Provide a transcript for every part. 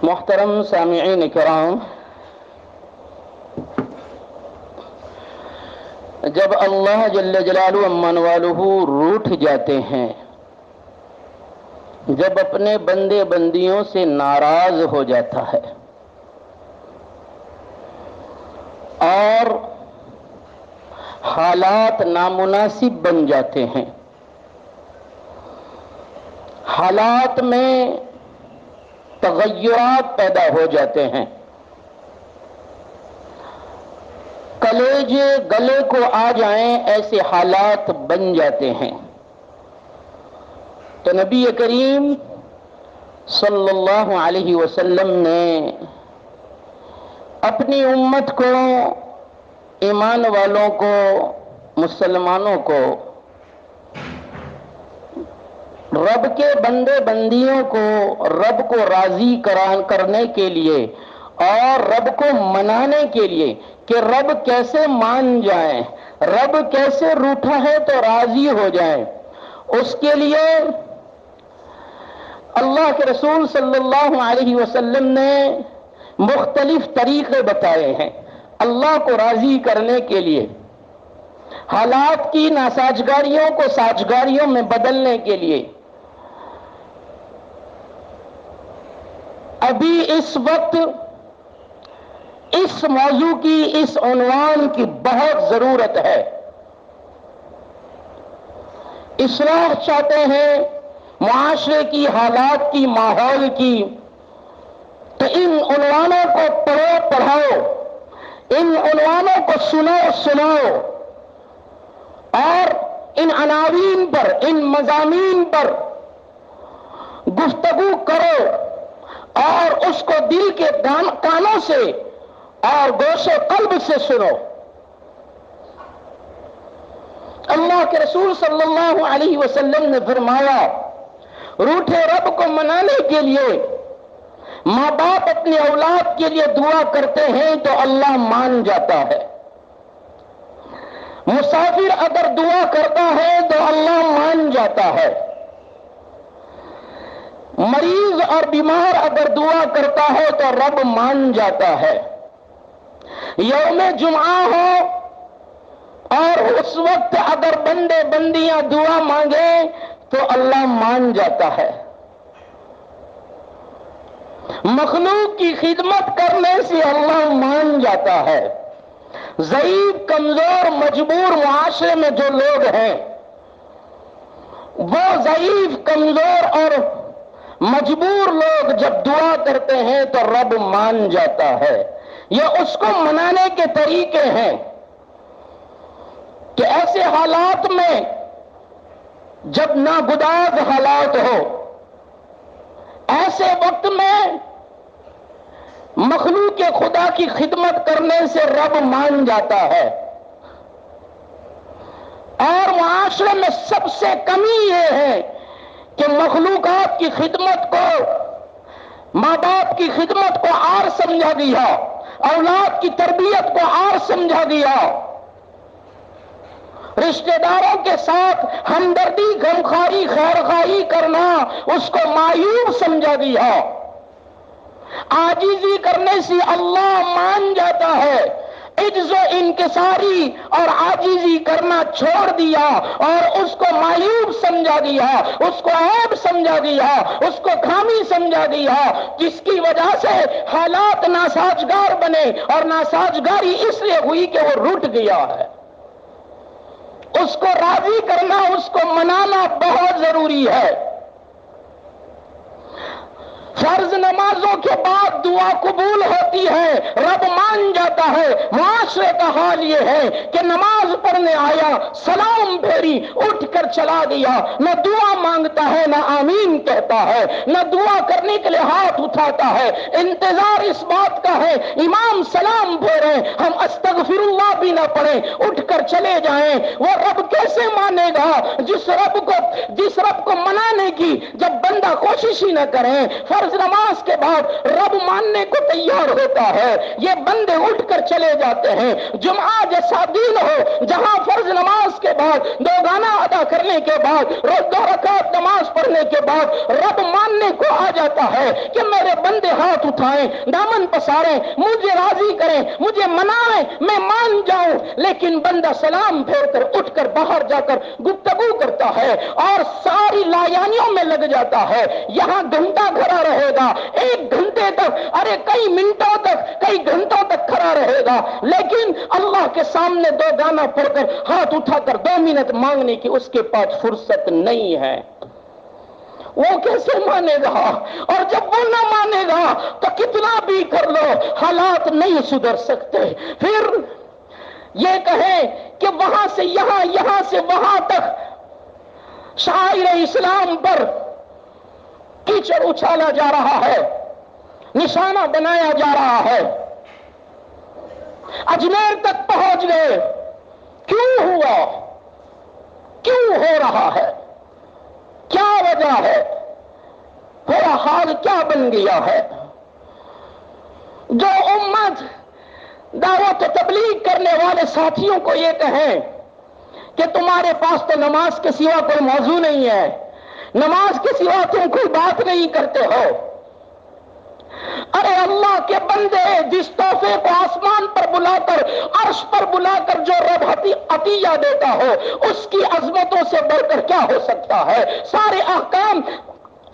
محترم سامعین کرام، جب اللہ جل جلالہ امن والہ روٹھ جاتے ہیں، جب اپنے بندے بندیوں سے ناراض ہو جاتا ہے اور حالات نامناسب بن جاتے ہیں، حالات میں تغیرات پیدا ہو جاتے ہیں، کلیجے گلے کو آ جائیں ایسے حالات بن جاتے ہیں، تو نبی کریم صلی اللہ علیہ وسلم نے اپنی امت کو، ایمان والوں کو، مسلمانوں کو، رب کے بندے بندیوں کو رب کو راضی کرنے کے لیے اور رب کو منانے کے لیے کہ رب کیسے مان جائیں، رب کیسے روٹھا ہے تو راضی ہو جائیں، اس کے لیے اللہ کے رسول صلی اللہ علیہ وسلم نے مختلف طریقے بتائے ہیں اللہ کو راضی کرنے کے لیے، حالات کی ناسازگاریوں کو سازگاریوں میں بدلنے کے لیے۔ ابھی اس وقت اس موضوع کی، اس عنوان کی بہت ضرورت ہے۔ اصلاح چاہتے ہیں معاشرے کی، حالات کی، ماحول کی، تو ان عنوانوں کو پڑھو پڑھاؤ، ان عنوانوں کو سناؤ اور ان عناوین پر، ان مضامین پر گفتگو کرو اور اس کو دل کے کانوں سے اور گوش قلب سے سنو۔ اللہ کے رسول صلی اللہ علیہ وسلم نے فرمایا، روٹھے رب کو منانے کے لیے ماں باپ اپنی اولاد کے لیے دعا کرتے ہیں تو اللہ مان جاتا ہے، مسافر اگر دعا کرتا ہے تو اللہ مان جاتا ہے، مریض اور بیمار اگر دعا کرتا ہے تو رب مان جاتا ہے، یوم جمعہ ہو اور اس وقت اگر بندے بندیاں دعا مانگیں تو اللہ مان جاتا ہے، مخلوق کی خدمت کرنے سے اللہ مان جاتا ہے۔ ضعیف، کمزور، مجبور معاشرے میں جو لوگ ہیں، وہ ضعیف، کمزور اور مجبور لوگ جب دعا کرتے ہیں تو رب مان جاتا ہے۔ یہ اس کو منانے کے طریقے ہیں کہ ایسے حالات میں جب ناگزیر حالات ہو، ایسے وقت میں مخلوق خدا کی خدمت کرنے سے رب مان جاتا ہے۔ اور معاشرے میں سب سے کمی یہ ہے کہ مخلوقات کی خدمت کو، ماں باپ کی خدمت کو عار سمجھا گیا، اولاد کی تربیت کو عار سمجھا گیا، رشتہ داروں کے ساتھ ہمدردی، غمخواری، خیرخواہی کرنا اس کو معیوب سمجھا گیا، عاجزی کرنے سے اللہ مان جاتا ہے، عجز و انکساری اور عاجزی کرنا چھوڑ دیا اور اس کو معیوب سمجھا گیا، اس کو عیب سمجھا گیا، اس کو خامی سمجھا گیا، جس کی وجہ سے حالات ناسازگار بنے، اور ناسازگاری اس لیے ہوئی کہ وہ روٹ گیا ہے۔ اس کو راضی کرنا، اس کو منانا بہت ضروری ہے۔ فرض نمازوں کے بعد دعا قبول ہوتی ہے، رب مان جاتا ہے۔ معاشرے کا حال یہ ہے کہ نماز پڑھنے آیا، سلام پھیری، اٹھ کر چلا گیا، نہ دعا مانگتا ہے، نہ آمین کہتا ہے، نہ دعا کرنے کے لیے ہاتھ اٹھاتا ہے۔ انتظار اس بات کا ہے امام سلام پھیریں، ہم استغفر اللہ بھی نہ پڑھیں، اٹھ کر چلے جائیں۔ وہ رب کیسے مانے گا جس رب کو منانے کی جب بندہ کوشش ہی نہ کرے؟ فرض نماز کے بعد رب ماننے کو تیار ہوتا ہے، یہ بندے اٹھ کر چلے جاتے ہیں۔ جمعہ جیسا دن ہو جہاں فرض نماز کے بعد دو گانا ادا کرنے کے بعد، دو رکعت نماز پڑھنے کے بعد رب ماننے کو آ جاتا ہے کہ میرے میرے بندے ہاتھ اٹھائیں، دامن پساریں، مجھے راضی کریں، مجھے منائیں، میں مان جاؤں، لیکن بندہ سلام پھیر کر اٹھ کر باہر جا کر گفتگو کرتا ہے اور ساری لایانیوں میں لگ جاتا ہے، یہاں گھنٹہ کھڑا رہے گا، 1 گھنٹے تک، ارے کئی منٹوں تک، کئی گھنٹوں تک کھڑا رہے گا، لیکن اللہ کے سامنے 2 گانا پڑھ کر ہاتھ اٹھا کر 2 منٹ مانگنے کی اس کے پاس فرصت نہیں ہے۔ وہ کیسے مانے گا؟ اور جب وہ نہ مانے گا تو کتنا بھی کر لو حالات نہیں سدھر سکتے۔ پھر یہ کہیں کہ وہاں سے یہاں، یہاں سے وہاں تک شاعر اسلام پر کیچڑ اچھالا جا رہا ہے، نشانہ بنایا جا رہا ہے، اجمیر تک پہنچ گئے، کیوں ہوا؟ کیوں ہو رہا ہے؟ کیا وجہ ہے؟ پورا حال کیا بن گیا ہے؟ جو امت دعوت تبلیغ کرنے والے ساتھیوں کو یہ کہیں کہ تمہارے پاس تو نماز کے سوا کوئی موضوع نہیں ہے، نماز کے سوا تم کوئی بات نہیں کرتے ہو، ارے اللہ کے بندے، جس تحفے کو آسمان پر بلا کر، عرش پر بلا کر جو رب عطیہ دیتا ہو، اس کی عظمتوں سے بڑھ کر کیا ہو سکتا ہے؟ سارے احکام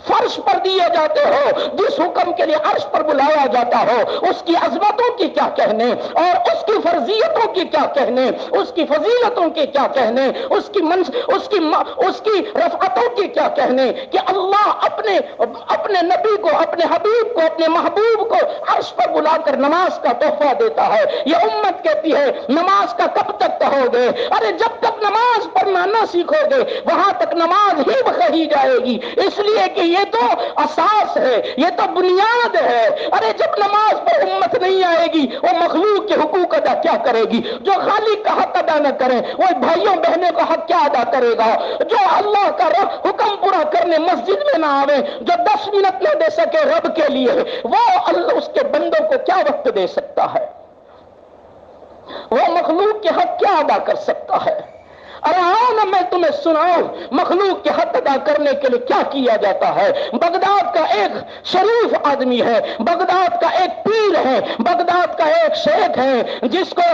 فرش پر دیے جاتے ہو، جس حکم کے لیے عرش پر بلایا جاتا ہو، اس کی عظمتوں کی کیا کہنے، اور اس کی فرضیتوں کی کیا کہنے، اس کی فضیلتوں کی کیا کہنے، اس کی رفعتوں کی کیا کہنے، کہ اللہ اپنے نبی کو، اپنے حبیب کو، اپنے محبوب کو عرش پر بلا کر نماز کا تحفہ دیتا ہے۔ یہ امت کہتی ہے نماز کا کب تک کہو گے؟ ارے جب تک نماز پڑھنا نہ سیکھو گے وہاں تک نماز ہی کہی جائے گی، اس لیے کہ یہ تو اساس ہے، یہ تو بنیاد ہے۔ ارے جب نماز پر امت نہیں آئے گی وہ مخلوق کے حقوق ادا کیا کرے گی؟ جو خالق کا حق ادا نہ کرے وہ بھائیوں بہنوں کا حق کیا ادا کرے گا؟ جو اللہ کا حکم پورا کرنے مسجد میں نہ آوے، جو 10 منٹ نہ دے سکے رب کے لیے، وہ اللہ اس کے بندوں کو کیا وقت دے سکتا ہے؟ وہ مخلوق کے حق کیا ادا کر سکتا ہے؟ ارے آؤ نا میں تمہیں سناؤں مخلوق کے حق ادا کرنے کے لیے کیا کیا جاتا ہے۔ بغداد کا ایک شریف آدمی ہے، بغداد کا ایک پیر ہے، بغداد کا ایک شیخ ہے جس کو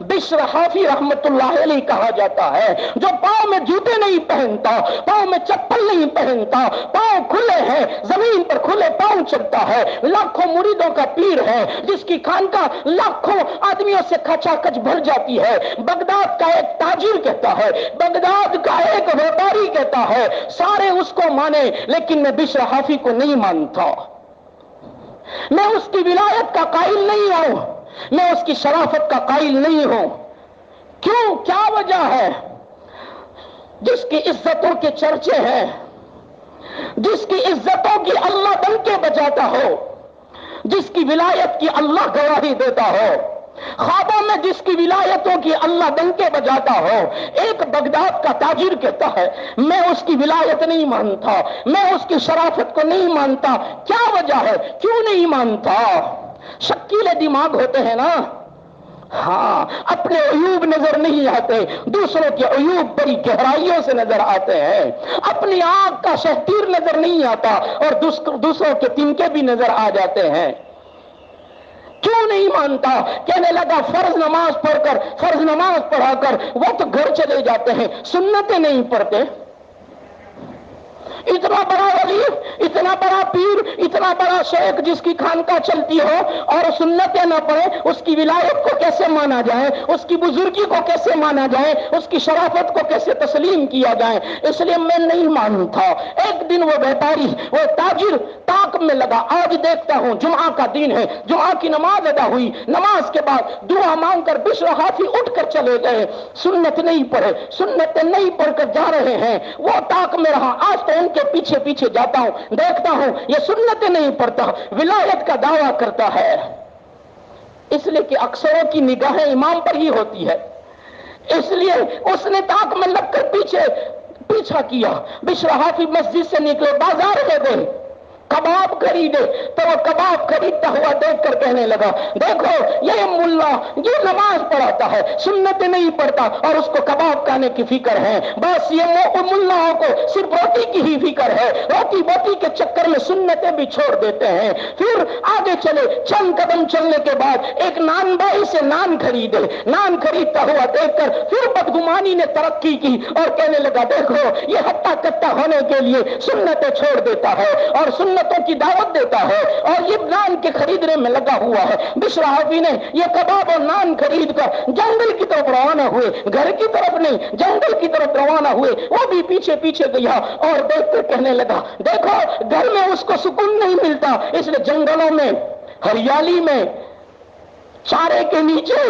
بشر حافی رحمت اللہ علیہ کہا جاتا ہے، جو پاؤں میں جوتے نہیں پہنتا، پاؤں میں چپل نہیں پہنتا، پاؤں کھلے ہیں، زمین پر کھلے پاؤں چلتا ہے، لاکھوں مریدوں کا پیر ہے، جس کی خانقاہ لاکھوں آدمیوں سے کھچا کچ بھر جاتی ہے۔ بغداد کا ایک تاجر کہتا ہے، بغداد کا ایک ویپاری کہتا ہے سارے اس کو مانے، لیکن میں بشر حافی کو نہیں مانتا، میں اس کی ولایت کا قائل نہیں ہوں، میں اس کی شرافت کا قائل نہیں ہوں۔ کیوں؟ کیا وجہ ہے؟ جس کی عزتوں کے چرچے ہیں، جس کی عزتوں کی اللہ بن کے بچاتا ہو، جس کی ولایت کی اللہ گواہی دیتا ہو، خوابوں میں جس کی ولایتوں کی اللہ ڈنکے بجاتا ہو، ایک بغداد کا تاجر کہتا ہے میں اس کی ولایت نہیں مانتا، میں اس کی شرافت کو نہیں مانتا۔ کیا وجہ ہے؟ کیوں نہیں مانتا؟ شکیلے دماغ ہوتے ہیں نا، ہاں، اپنے عیوب نظر نہیں آتے، دوسروں کے عیوب بڑی گہرائیوں سے نظر آتے ہیں، اپنی آنکھ کا شہتیر نظر نہیں آتا اور دوسروں کے تنکے بھی نظر آ جاتے ہیں۔ کیوں نہیں مانتا؟ کہنے لگا فرض نماز پڑھ کر، فرض نماز پڑھا کر وہ تو گھر چلے جاتے ہیں، سنتیں نہیں پڑھتے۔ اتنا بڑا ولی، اتنا بڑا پیر، اتنا بڑا شیخ جس کی خانقاہ چلتی ہو اور سنتیں نہ پڑھے، اس کی ولایت کو کیسے مانا جائے؟ اس کی بزرگی کو کیسے مانا جائے؟ اس کی شرافت کو کیسے تسلیم کیا جائے؟ اس لیے میں نہیں مانتا۔ ایک دن وہ بیپاری، وہ تاجر تاک میں لگا، آج دیکھتا ہوں جمعہ کا دن ہے، جمعہ کی نماز ادا ہوئی، نماز کے بعد دعا مانگ کر بشر حافی اٹھ کر چلے گئے، سنت نہیں پڑھے، سنت نہیں پڑھ کر جا رہے ہیں۔ وہ تاک میں رہا، آج تو ان کے پیچھے پیچھے جاتا ہوں، دیکھتا ہوں یہ سنتیں نہیں پڑھتا، ولایت کا دعویٰ کرتا ہے۔ اس لیے کہ اکثروں کی نگاہیں امام پر ہی ہوتی ہے، اس لیے اس نے تاک میں لگ کر پیچھا کیا۔ بشر حافی مسجد سے نکلے، بازار میں گئے، کباب خریدے تو وہ کباب خریدتا ہوا دیکھ کر کہنے لگا دیکھو یہ ملا یہ نماز پڑھاتا ہے سنتیں نہیں پڑھتا اور اس کو کباب کھانے کی فکر ہے، بس یہ ملاؤں کو صرف روٹی کی ہی فکر ہے، روٹی بوٹی کے چکر میں سنتیں بھی چھوڑ دیتے ہیں۔ پھر آگے چلے، چند قدم چلنے کے بعد ایک نان بائی سے نان خریدے، نان خریدتا ہوا دیکھ کر پھر بدگمانی نے ترقی کی اور کہنے لگا دیکھو یہ ہٹا کٹا ہونے کے لیے سنتیں چھوڑ دیتا ہے اور سنتوں کی دعوت دیتا ہے اور یہ نان کے خریدنے میں لگا ہوا ہے۔ بشر حافی نے یہ کباب اور نان خرید کر جنگل کی طرف روانہ ہوئے، گھر کی طرف نہیں جنگل کی طرف روانہ ہوئے، وہ بھی پیچھے پیچھے گیا اور دیکھ کر کہنے لگا دیکھو گھر میں اس کو سکون نہیں ملتا، اس لیے جنگلوں میں ہریالی میں چارے کے نیچے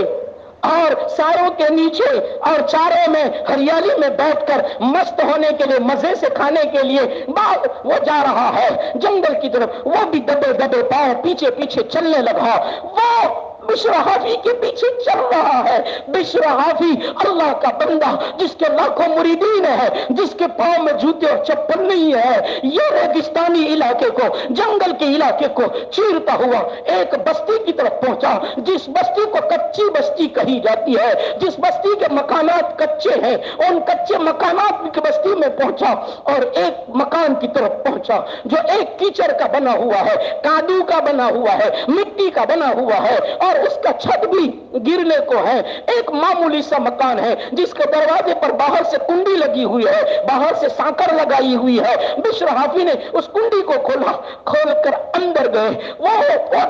اور ساروں کے نیچے اور چارے میں ہریالی میں بیٹھ کر مست ہونے کے لیے مزے سے کھانے کے لیے وہ جا رہا ہے جنگل کی طرف، وہ بھی دبے دبے پاؤں پیچھے پیچھے چلنے لگا، وہ بشر حافی کے پیچھے چل رہا ہے۔ بشر حافی اللہ کا بندہ جس کے لاکھوں مریدین ہے، جس کے پاؤں میں جوتے اور چپل نہیں ہے، یہ ریگستانی علاقے کو جنگل کے علاقے کو چیرتا ہوا ایک بستی کی طرف پہنچا، جس بستی کو کچی بستی کہی جاتی ہے، جس بستی کے مکانات کچے ہیں، ان کچے مکانات کی بستی میں پہنچا اور ایک مکان کی طرف پہنچا جو ایک کیچڑ کا بنا ہوا ہے، کادو کا بنا ہوا ہے، مٹی کا بنا ہوا ہے اور اس کا چھت بھی گرنے کو ہے۔ ایک معمولی سا مکان ہے جس کے دروازے پر باہر سے کنڈی لگی ہوئی ہے، باہر سے سانکر لگائی ہوئی ہے۔ بشر حافی نے اس کنڈی کو کھولا، کھول کر اندر گئے، وہ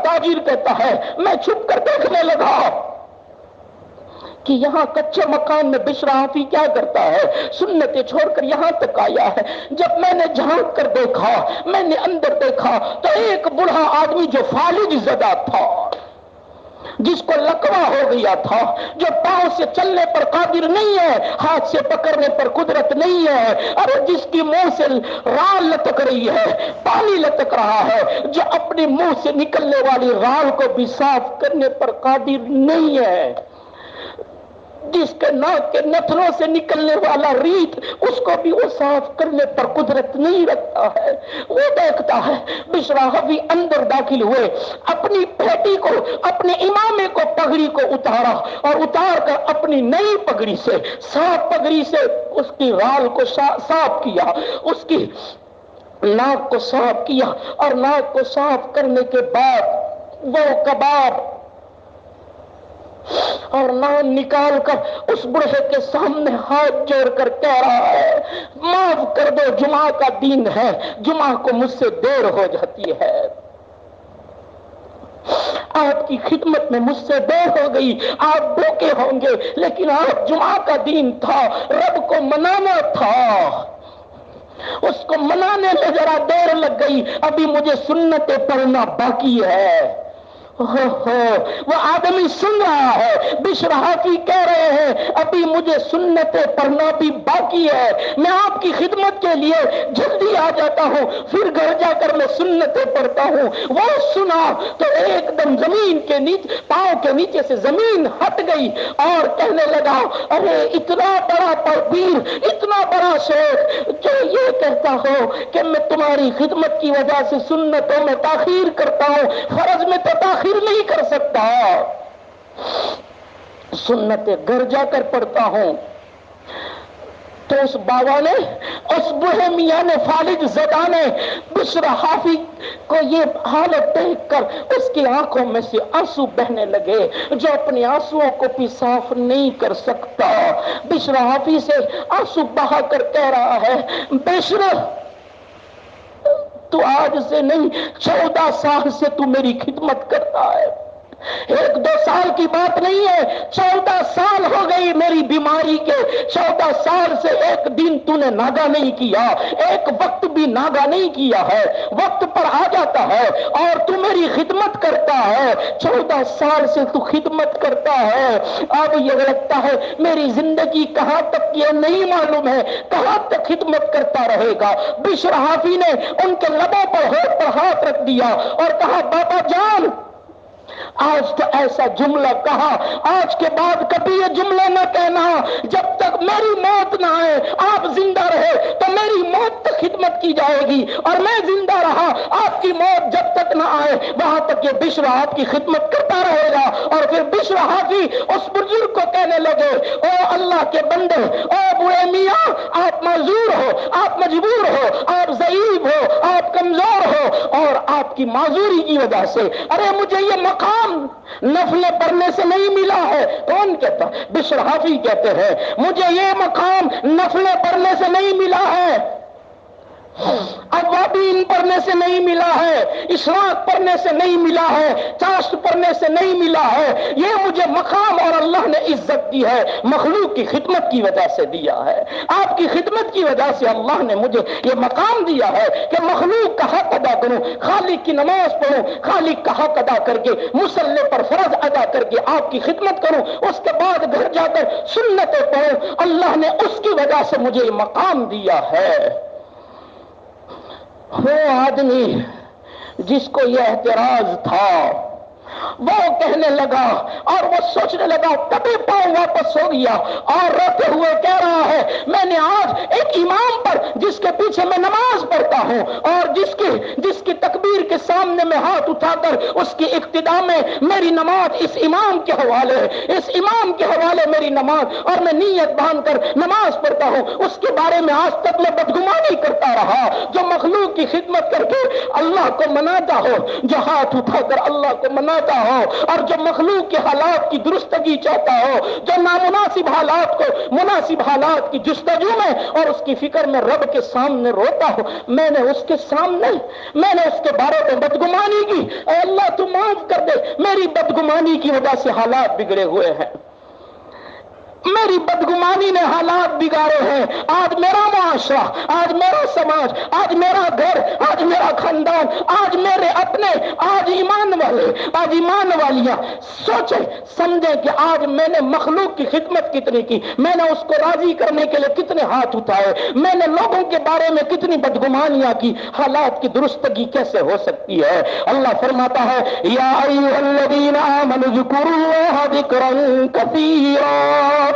تاجر کہتا ہے میں چھپ کر دیکھنے لگا کہ یہاں کچے مکان میں بشر حافی کیا کرتا ہے، سنتیں چھوڑ کر یہاں تک آیا ہے۔ جب میں نے جھانک کر دیکھا، میں نے اندر دیکھا تو ایک بوڑھا آدمی جو فالج زدہ تھا، جس کو لکوا ہو گیا تھا، جو پاؤں سے چلنے پر قادر نہیں ہے، ہاتھ سے پکڑنے پر قدرت نہیں ہے، اور جس کی منہ سے رال لٹک رہی ہے، پانی لٹک رہا ہے، جو اپنے منہ سے نکلنے والی رال کو بھی صاف کرنے پر قادر نہیں ہے، جس کے ناک کے نتھنوں سے نکلنے والا ریت اس کو بھی وہ صاف کرنے پر قدرت نہیں رکھتا ہے، وہ دیکھتا ہے۔ بشر حافی اندر داخل ہوئے، اپنی پھیٹی کو، اپنے امامے کو، پگڑی کو اتارا اور اتار کر اپنی نئی پگڑی سے، صاف پگڑی سے اس کی رال کو صاف کیا، اس کی ناک کو صاف کیا اور ناک کو صاف کرنے کے بعد وہ کباب اور نان نکال کر اس بڑھے کے سامنے ہاتھ جوڑ کر کہہ رہا ہے معاف کر دو، جمعہ کا دن ہے، جمعہ کو مجھ سے دیر ہو جاتی ہے، آپ کی خدمت میں مجھ سے دیر ہو گئی، آپ بھوکے ہوں گے لیکن آج جمعہ کا دن تھا، رب کو منانا تھا، اس کو منانے میں ذرا دیر لگ گئی، ابھی مجھے سنتیں پڑھنا باقی ہے۔ وہ آدمی سن رہا ہے، بشر حافی کہہ رہے ہیں ابھی مجھے سنتیں پڑھنا بھی باقی ہے، میں آپ کی خدمت کے لیے جلدی آ جاتا ہوں، پھر گھر جا کر میں سنتیں پڑھتا ہوں۔ وہ سنا تو ایک دم زمین کے نیچے، پاؤں کے نیچے سے زمین ہٹ گئی اور کہنے لگا ارے اتنا بڑا تکبیر، اتنا بڑا شیخ جو یہ کہتا ہو کہ میں تمہاری خدمت کی وجہ سے سنتوں میں تاخیر کرتا ہوں، فرض میں تو تاخیر نہیں کر سکتا، سنتیں گھر جا کر پڑھتا ہوں۔ تو اس بابا نے، اس بوڑھے میاں نے، فالج زدہ نے بشر حافی کو یہ حالت دیکھ کر اس کی آنکھوں میں سے آنسو بہنے لگے، جو اپنے آنسوؤں کو بھی صاف نہیں کر سکتا، بشر حافی سے آنسو بہا کر کہہ رہا ہے بشر تو آج سے نہیں 14 سال سے تو میری خدمت کرتا ہے، 1-2 سال کی بات نہیں ہے، 14 سال ہو گئی میری بیماری کے، 14 سال سے ایک دن تو نے ناگا نہیں کیا، ایک وقت بھی ناگا نہیں کیا ہے، وقت پر آ جاتا ہے اور تو میری خدمت کرتا ہے، 14 سال سے تو خدمت کرتا ہے، اب یہ لگتا ہے میری زندگی کہاں تک یہ نہیں معلوم ہے، کہاں تک خدمت کرتا رہے گا۔ بشر حافی نے ان کے لبوں پر ہاتھ رکھ دیا اور کہا بابا جان آج تو ایسا جملہ کہا، آج کے بعد کبھی یہ جملہ نہ کہنا، جب تک میری موت نہ آئے، آپ زندہ رہے تو میری موت تک خدمت کی جائے گی، اور میں زندہ رہا آپ کی موت جب تک نہ آئے وہاں تک یہ بشر آپ کی خدمت کرتا رہے گا۔ اور پھر بشر حافی اس بزرگ کو کہنے لگے، او اللہ کے بندے، او بوڑھے میاں، آپ معذور ہو، آپ مجبور ہو، آپ ضعیف ہو، آپ کمزور ہو، اور آپ کی معذوری کی وجہ سے ارے مجھے یہ مقام نفلیں پڑھنے سے نہیں ملا ہے۔ کون کہتا؟ بشر حافی کہتے ہیں مجھے یہ مقام نفلیں پڑھنے سے نہیں ملا ہے، اوابین پڑھنے سے نہیں ملا ہے، اشراق پڑھنے سے نہیں ملا ہے، چاشت پڑھنے سے نہیں ملا ہے، یہ مجھے مقام اور اللہ نے عزت دی ہے مخلوق کی خدمت کی وجہ سے دیا ہے۔ آپ کی خدمت کی وجہ سے اللہ نے مجھے یہ مقام دیا ہے کہ مخلوق کا حق ادا کروں، خالق کی نماز پڑھوں، خالق کا حق ادا کر کے مصلی پر فرض ادا کر کے آپ کی خدمت کروں، اس کے بعد گھر جا کر سنتیں پڑھوں۔ اللہ نے اس کی وجہ سے مجھے یہ مقام دیا ہے۔ وہ آدمی جس کو یہ اعتراض تھا وہ کہنے لگا اور وہ سوچنے لگا، کبھی پاؤں واپس ہو گیا اور روتے ہوئے کہہ رہا ہے میں نے آج ایک امام پر جس کے پیچھے میں نماز پڑھتا ہوں اور جس کی تکبیر کے سامنے میں ہاتھ اٹھا کر اس کی اقتدا میں میری نماز اس امام کے حوالے ہے، اس امام کے حوالے میری نماز، اور میں نیت باندھ کر نماز پڑھتا ہوں، اس کے بارے میں آج تک میں بدگمانی کرتا رہا۔ جو مخلوق کی خدمت کر کے اللہ کو مناتا ہو، جو ہاتھ اٹھا کر اللہ کو مناتا ہو، اور جو مخلوق کے حالات کی درستگی چاہتا ہو، جو نامناسب حالات کو مناسب حالات کی جستجو میں اور اس کی فکر میں رب کے سامنے روتا ہو، میں نے اس کے سامنے میں نے اس کے بارے میں بدگمانی کی۔ اے اللہ تو معاف کر دے، میری بدگمانی کی وجہ سے حالات بگڑے ہوئے ہیں، میری بدگمانی نے حالات بگاڑے ہیں۔ آج میرا معاشرہ، آج میرا سماج، آج میرا گھر، آج میرا خاندان، آج میرے اپنے، آج ایمان والے، آج ایمان والیاں سوچیں سمجھیں کہ آج میں نے مخلوق کی خدمت کتنی کی، میں نے اس کو راضی کرنے کے لیے کتنے ہاتھ اٹھائے، میں نے لوگوں کے بارے میں کتنی بدگمانیاں کی۔ حالات کی درستگی کیسے ہو سکتی ہے؟ اللہ فرماتا ہے یا ایھا الذین آمنوا اذکروا اللہ ذکرا کثیرا،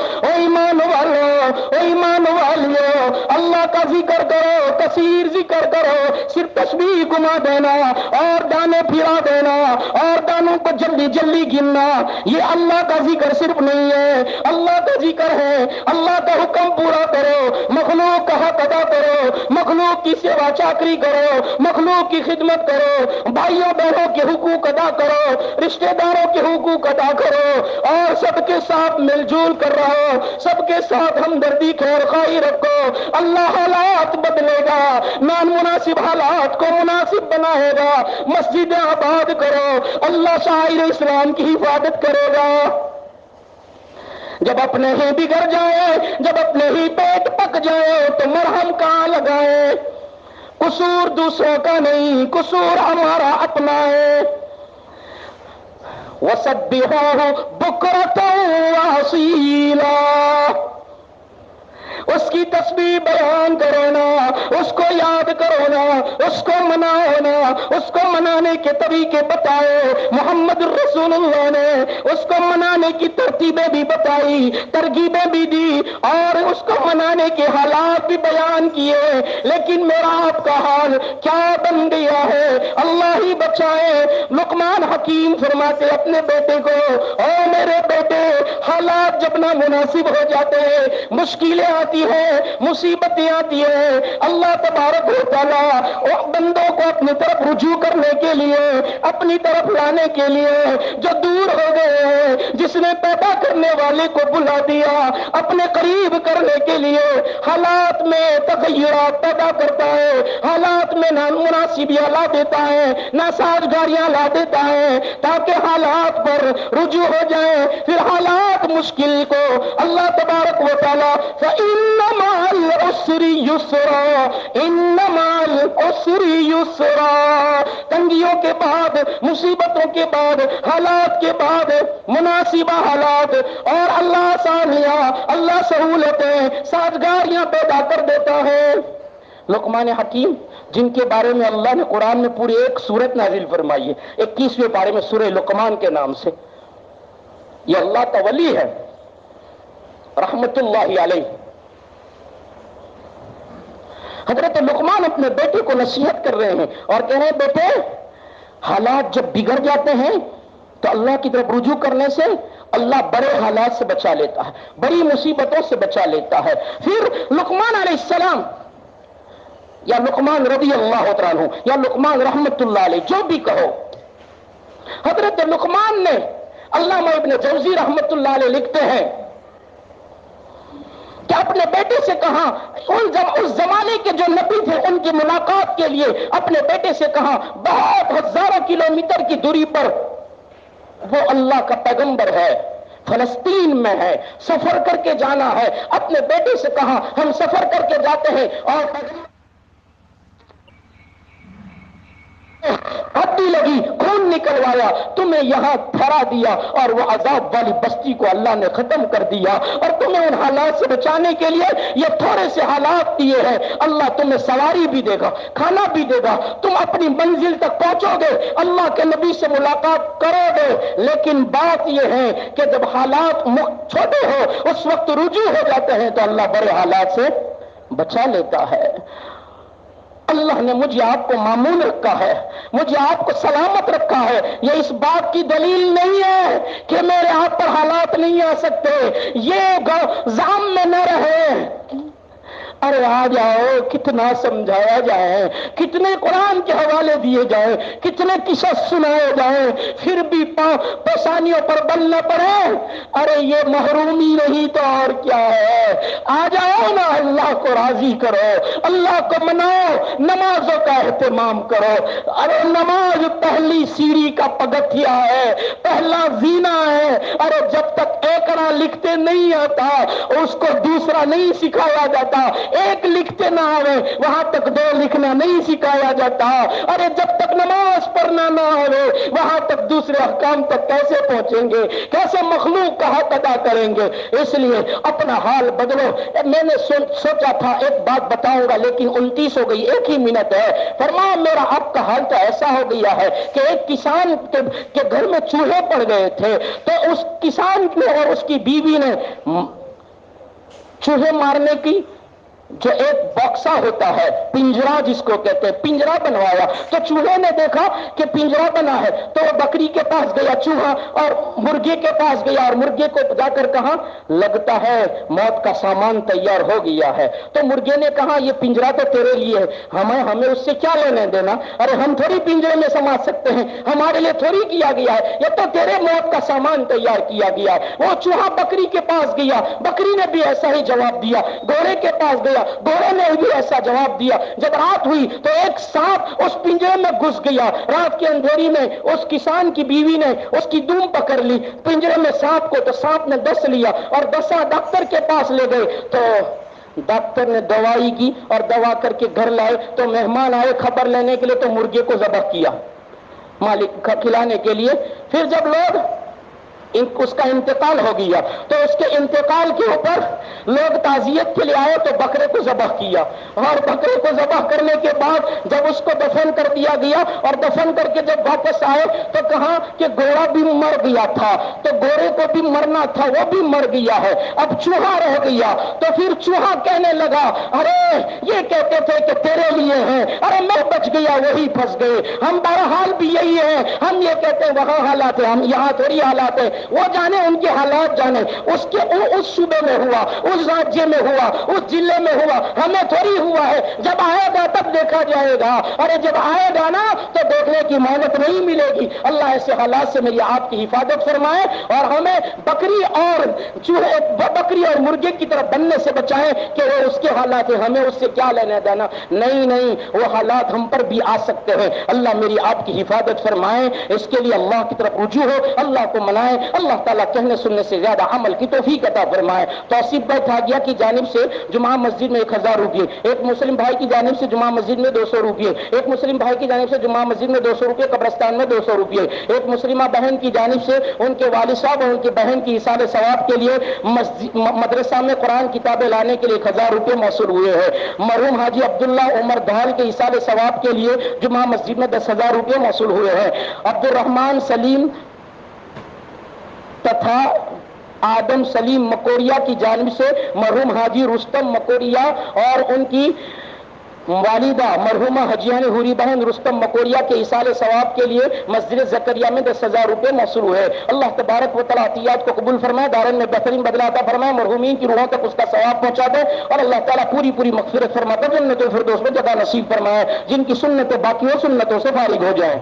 اے ایمان والو، اے ایمان والیو، اللہ کا ذکر کرو، کثیر ذکر کرو، صرف تسبیح گما دینا اور دانے پھرا دینا اور دانوں کو جلدی جلدی گننا یہ اللہ کا ذکر صرف نہیں ہے، اللہ کا ذکر ہے۔ اللہ کا حکم پورا کرو، مخلوق کا حق ادا کرو، مخلوق کی سیوا چاکری کرو، مخلوق کی خدمت کرو، بھائیوں بہنوں کے حقوق ادا کرو، رشتہ داروں کے حقوق ادا کرو، اور سب کے ساتھ مل جل کر رہو، سب کے ساتھ ہمدردی خیر خواہی رکھو۔ اللہ حالات بدلے گا، نان مناسب حالات کو مناسب بنائے گا، مسجد آباد کرو، اللہ شاعر اسلام کی حفاظت کرے گا۔ جب اپنے ہی بگڑ جائے، جب اپنے ہی پیٹ پک جائے تو مرہم کہاں لگائے؟ قصور دوسروں کا نہیں، قصور ہمارا اپنا ہے۔ وَسَبِّحُوهُ بُكْرَةً وَأَصِيلًا، اس کی تسبیح بیان کرو نا، اس کو یاد کرو نا، اس کو مناؤ نا، اس کو منانے کے طریقے بتائے محمد رسول اللہ نے، اس کو منانے کی ترتیبیں بھی بتائی، ترغیبیں بھی دی، اور اس کو منانے کے حالات بھی بیان کیے۔ لیکن میرا آپ کا حال کیا بن گیا ہے؟ اللہ ہی بچائے۔ لقمان حکیم فرماتے اپنے بیٹے کو، اے میرے بیٹے، حالات جب نامناسب ہو جاتے ہیں، مشکلیں آتی ہے، مصیبتیں آتی ہیں، اللہ تبارک و تعالیٰ بندوں کو اپنی طرف رجوع کرنے کے لیے، اپنی طرف لانے کے لیے، جو دور ہو گئے ہیں، جس نے پیدا کرنے والے کو بلا دیا اپنے قریب کرنے کے لیے، حالات میں تغیرات پیدا کرتا ہے، حالات میں نامناسبیاں لا دیتا ہے، ناسازگاریاں لا دیتا ہے، تاکہ حالات پر رجوع ہو جائے۔ پھر حالات مشکل کو اللہ تبارک و تعالیٰ فَإِنَّ مَعَ الْعُسْرِ يُسْرًا، إِنَّ مَعَ الْعُسْرِ يُسْرًا، تنگیوں کے بعد، مصیبتوں کے بعد، حالات کے بعد مناسبہ حالات، اور اللہ آسانیاں، اللہ سہولتیں، سازگاریاں پیدا کر دیتا ہے۔ لقمان حکیم جن کے بارے میں اللہ نے قرآن میں پوری ایک سورت نازل فرمائی ہے، 21ویں پارے میں سورہ لقمان کے نام سے. یہ اللہ کا ولی ہے رحمت اللہ علیہ. حضرت لقمان اپنے بیٹے کو نصیحت کر رہے ہیں اور کہہ رہے ہیں بیٹے حالات جب بگڑ جاتے ہیں تو اللہ کی طرف رجوع کرنے سے اللہ بڑے حالات سے بچا لیتا ہے، بڑی مصیبتوں سے بچا لیتا ہے. پھر لقمان علیہ السلام یا لقمان رضی اللہ تعالیٰ عنہ یا لقمان رحمت اللہ علیہ، جو بھی کہو، حضرت لقمان نے، علامہ ابن جوزی رحمت اللہ علیہ لکھتے ہیں کہ اپنے بیٹے سے کہا، اس زمانے کے جو نبی تھے ان کی ملاقات کے لیے اپنے بیٹے سے کہا، بہت ہزاروں کلومیٹر کی دوری پر وہ اللہ کا پیغمبر ہے، فلسطین میں ہے، سفر کر کے جانا ہے. اپنے بیٹے سے کہا ہم سفر کر کے جاتے ہیں اور ہڈی لگی، خون نکلوایا، تمہیں یہاں ٹھہرا دیا اور وہ عذاب والی بستی کو اللہ نے ختم کر دیا، اور تمہیں ان حالات سے بچانے کے لیے یہ تھوڑے سے حالات دیے ہیں. اللہ تمہیں سواری بھی دے گا، کھانا بھی دے گا، تم اپنی منزل تک پہنچو گے، اللہ کے نبی سے ملاقات کرو گے. لیکن بات یہ ہے کہ جب حالات چھوٹے ہو اس وقت رجوع ہو جاتے ہیں تو اللہ بڑے حالات سے بچا لیتا ہے. اللہ نے مجھے آپ کو معمول رکھا ہے، مجھے آپ کو سلامت رکھا ہے. یہ اس بات کی دلیل نہیں ہے کہ میرے آپ پر حالات نہیں آ سکتے. یہ ظام میں نہ رہے. ارے آ جاؤ، کتنا سمجھایا جائے، کتنے قرآن کے حوالے دیے جائیں، کتنے قصص سنائے جائیں، پھر بھی پیشانیوں پر بل نہ پڑے. ارے یہ محرومی نہیں تو اور کیا ہے. آ جاؤ نا، اللہ کو راضی کرو، اللہ کو مناؤ، نمازوں کا اہتمام کرو. ارے نماز پہلی سیڑھی کا پگتھیا ہے، پہلا زینہ ہے. ارے جب تک ایکڑا لکھتے نہیں آتا اس کو دوسرا نہیں سکھایا جاتا، ایک لکھتے نہ آئے وہاں تک دو لکھنا نہیں سکھایا جاتا. ارے جب تک نماز پڑھنا نہ آئے وہاں تک دوسرے احکام تک کیسے پہنچیں گے، کیسے مخلوق کا حق ادا کریں گے. اس لیے اپنا حال بدلو. میں نے سوچا تھا ایک بات بتاؤں گا لیکن 29 ہو گئی، 1 ہی منٹ ہے. فرمایا میرا اب کا حال تو ایسا ہو گیا ہے کہ ایک کسان کے گھر میں چوہے پڑ گئے تھے، تو اس کسان نے اور اس کی بیوی نے چوہے مارنے کی جو ایک باکسا ہوتا ہے، پنجرا جس کو کہتے ہیں، پنجرا بنوایا. تو چوہے نے دیکھا کہ پنجرا بنا ہے تو وہ بکری کے پاس گیا چوہا، اور مرغے کے پاس گیا اور مرغے کو جا کر کہا لگتا ہے موت کا سامان تیار ہو گیا ہے. تو مرغے نے کہا یہ پنجرا تو تیرے لیے ہے، ہمیں اس سے کیا لینے دینا. ارے ہم تھوڑی پنجرے میں سما سکتے ہیں، ہمارے لیے تھوڑی کیا گیا ہے، یہ تو تیرے موت کا سامان تیار کیا گیا ہے. وہ چوہا بکری کے پاس گیا، بکری نے بھی ایسا ہی جواب دیا. گھوڑے کے پاس گیا، گھوڑے نے بھی ایسا جواب دیا. جب رات ہوئی تو ایک سانپ اس پنجرے میں گھس گیا. رات کے اندھیری میں اس کسان کی بیوی نے اس کی دم پکڑ لی پنجرے میں سانپ کو، تو سانپ نے ڈس لیا اور ڈسا. ڈاکٹر کے پاس لے گئے تو ڈاکٹر نے دوائی کی اور دوا کر کے گھر لائے. تو مہمان آئے خبر لینے کے لیے تو مرغے کو ذبح کیا مالک کھلانے کے لیے. پھر جب لوگ اس کا انتقال ہو گیا تو اس کے انتقال کے اوپر لوگ تعزیت کے لیے آئے تو بکرے کو ذبح کیا. اور بکرے کو ذبح کرنے کے بعد جب اس کو دفن کر دیا گیا اور دفن کر کے جب واپس آئے تو کہا کہ گھوڑا بھی مر گیا تھا، تو گھوڑے کو بھی مرنا تھا، وہ بھی مر گیا ہے، اب چوہا رہ گیا. تو پھر چوہا کہنے لگا ارے یہ کہتے تھے کہ تیرے لیے ہیں، ارے میں بچ گیا وہی پھنس گئے. ہم بہرحال بھی یہی ہے، ہم یہ کہتے ہیں وہاں حالات ہے، ہم یہاں تھوڑی حالات ہے. وہ جانے ان کے حالات جانے، اس صوبے میں ہوا، اس راجیہ میں ہوا، اس ضلع میں ہوا، ہمیں تھوڑی ہوا ہے. جب آئے گا تب دیکھا جائے گا. ارے جب آئے گا نا تو دیکھنے کی مہلت نہیں ملے گی. اللہ ایسے حالات سے میری آپ کی حفاظت فرمائے اور ہمیں بکری اور مرغے کی طرف بننے سے بچائیں کہ وہ اس کے حالات ہیں، ہمیں اس سے کیا لینا دینا. نہیں، وہ حالات ہم پر بھی آ سکتے ہیں. اللہ میری آپ کی حفاظت فرمائے. اس کے لیے اللہ کی طرف رجوع ہو، اللہ کو منائے. اللہ تعالیٰ کہنے سننے سے زیادہ عمل کی توفیق عطا فرمائے۔ توصیف بھائی تھاگیا کی جانب سے جمعہ مسجد میں 1000 روپے، ایک مسلم بھائی کی جانب سے جمعہ مسجد میں 200 روپے، ایک مسلم بھائی کی جانب سے جمعہ مسجد میں 200 روپے، قبرستان میں 200 روپے، ایک مسلمہ بہن کی جانب سے ان کے والد صاحب اور ان کی بہن کی ایصال ثواب کے لیے مدرسہ میں قرآن کتابیں لانے کے لیے 1000 روپے موصول ہوئے ہیں۔ مرحوم حاجی عبداللہ عمر دھال کے ایصال ثواب کے لیے جمعہ مسجد میں 10,000 روپے موصول ہوئے ہیں۔ عبد الرحمن سلیم تتھا آدم سلیم مکوریا کی جانب سے مرحوم حاجی رستم مکوریا اور ان کی والدہ مرحومہ حجیان حوری بہن رستم مکوریا کے ایصال ثواب کے لیے مسجد زکریا میں 10,000 روپے موصول ہوئے۔ اللہ تبارک و تعالیٰ عطیات کو قبول فرمائے، دارین میں بہترین بدلہ عطا فرمائے، مرحومین کی روحوں تک اس کا ثواب پہنچا دے، اور اللہ تعالیٰ پوری مغفرت فرما کر جنت الفردوس میں جگہ نصیب فرمائے، جن کی سنتیں باقی ہو سنتوں سے فارغ ہو جائیں۔